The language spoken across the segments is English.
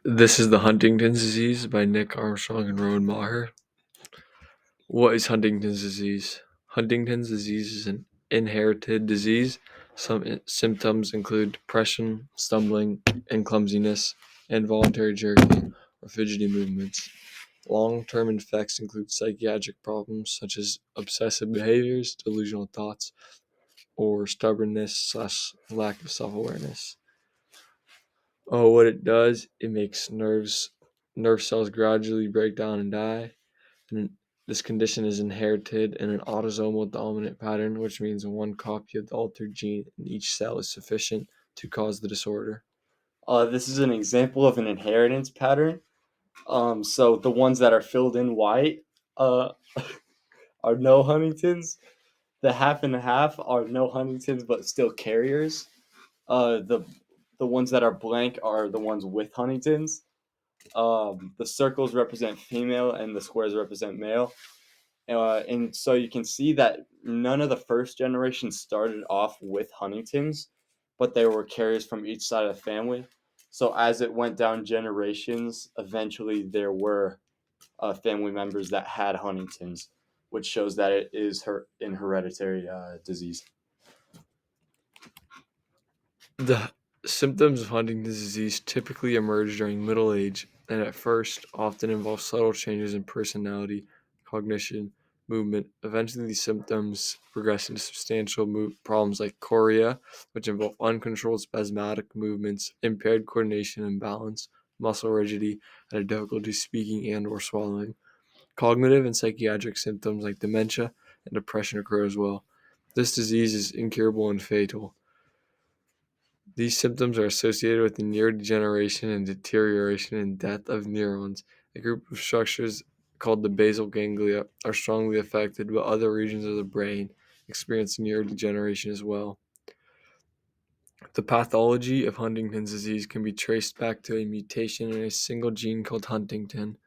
This is the Huntington's disease by Nick Armstrong and Rowan Maher. What is Huntington's disease? Huntington's disease is an inherited disease. Some symptoms include depression, stumbling, and clumsiness, involuntary jerking, or fidgety movements. Long-term effects include psychiatric problems such as obsessive behaviors, delusional thoughts, or stubbornness/lack of self-awareness. What it does, it makes nerve cells gradually break down and die. And this condition is inherited in an autosomal dominant pattern, which means one copy of the altered gene in each cell is sufficient to cause the disorder. This is an example of an inheritance pattern. So the ones that are filled in white uh, are no Huntingtons. The half and half are no Huntingtons but still carriers. The ones that are blank are the ones with Huntingtons. The circles represent female and the squares represent male. And so you can see that none of the first generation started off with Huntington's, but they were carriers from each side of the family. So as it went down generations, eventually there were family members that had Huntington's, which shows that it is an hereditary disease. The symptoms of Huntington's disease typically emerge during middle age and at first often involve subtle changes in personality, cognition, movement. Eventually, these symptoms progress into substantial problems like chorea, which involve uncontrolled spasmodic movements, impaired coordination and balance, muscle rigidity, and a difficulty speaking and or swallowing. Cognitive and psychiatric symptoms like dementia and depression occur as well. This disease is incurable and fatal. These symptoms are associated with the neurodegeneration and deterioration and death of neurons. A group of structures called the basal ganglia are strongly affected, but other regions of the brain experience neurodegeneration as well. The pathology of Huntington's disease can be traced back to a mutation in a single gene called Huntington.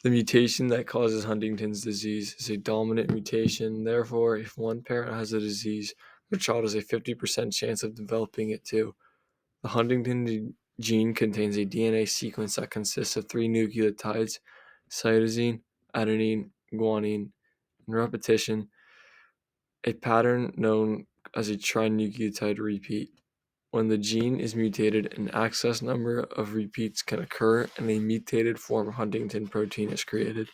The mutation that causes Huntington's disease is a dominant mutation. Therefore, if one parent has the disease, their child has a 50% chance of developing it too. The Huntington gene contains a DNA sequence that consists of three nucleotides: cytosine, adenine, guanine. In repetition, a pattern known as a trinucleotide repeat. When the gene is mutated, an excess number of repeats can occur and a mutated form of Huntington protein is created.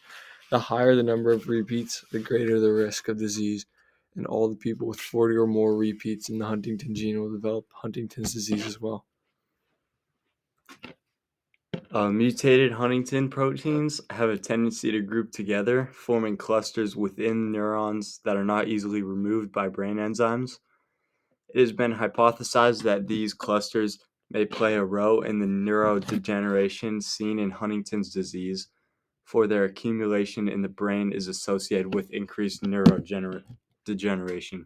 The higher the number of repeats, the greater the risk of disease, and all the people with 40 or more repeats in the Huntington gene will develop Huntington's disease as well. Mutated Huntington proteins have a tendency to group together, forming clusters within neurons that are not easily removed by brain enzymes. It has been hypothesized that these clusters may play a role in the neurodegeneration seen in Huntington's disease, for their accumulation in the brain is associated with increased neurodegeneration.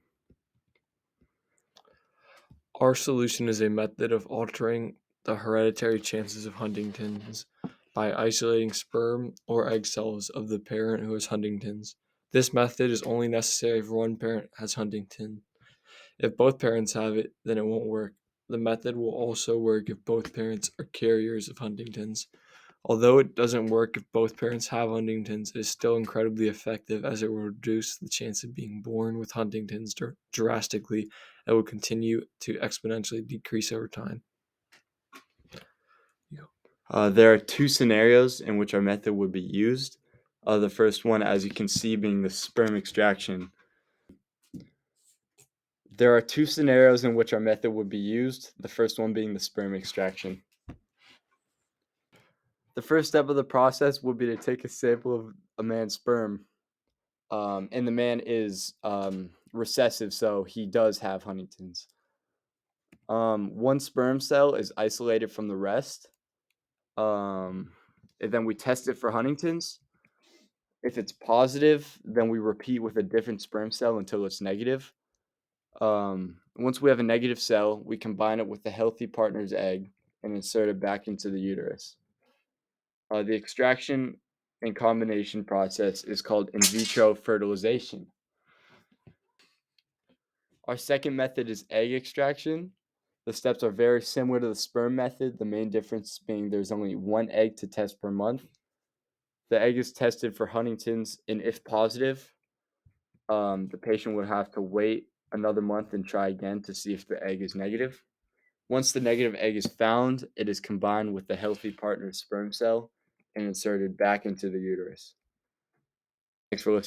Our solution is a method of altering the hereditary chances of Huntington's by isolating sperm or egg cells of the parent who has Huntington's. This method is only necessary if one parent has Huntington. If both parents have it, then it won't work. The method will also work if both parents are carriers of Huntington's. Although it doesn't work if both parents have Huntington's, it is still incredibly effective as it will reduce the chance of being born with Huntington's drastically and will continue to exponentially decrease over time. There are two scenarios in which our method would be used. The first one, as you can see, being the sperm extraction. There are two scenarios in which our method would be used, the first one being the sperm extraction. The first step of the process would be to take a sample of a man's sperm, and the man is recessive, so he does have Huntington's. One sperm cell is isolated from the rest, and then we test it for Huntington's. If it's positive, then we repeat with a different sperm cell until it's negative. Once we have a negative cell, we combine it with the healthy partner's egg and insert it back into the uterus. The extraction and combination process is called in vitro fertilization. Our second method is egg extraction. The steps are very similar to the sperm method, the main difference being there's only one egg to test per month. The egg is tested for Huntington's, and if positive, the patient would have to wait another month and try again to see if the egg is negative. Once the negative egg is found, it is combined with the healthy partner's sperm cell and inserted back into the uterus. Thanks for listening.